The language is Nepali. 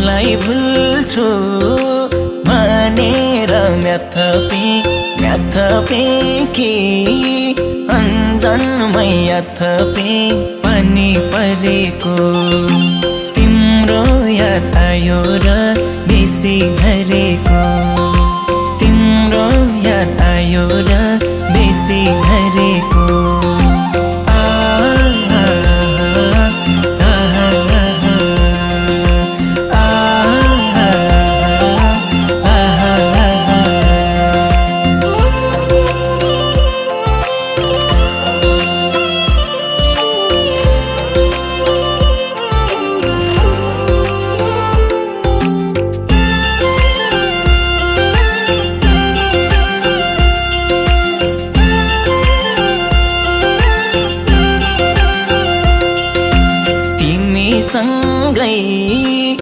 तिमलाई भुल्छु भनेर म्याथपे कि अन्जनमै याथपे पनि परेको तिम्रो याद आयो र बेसी झरे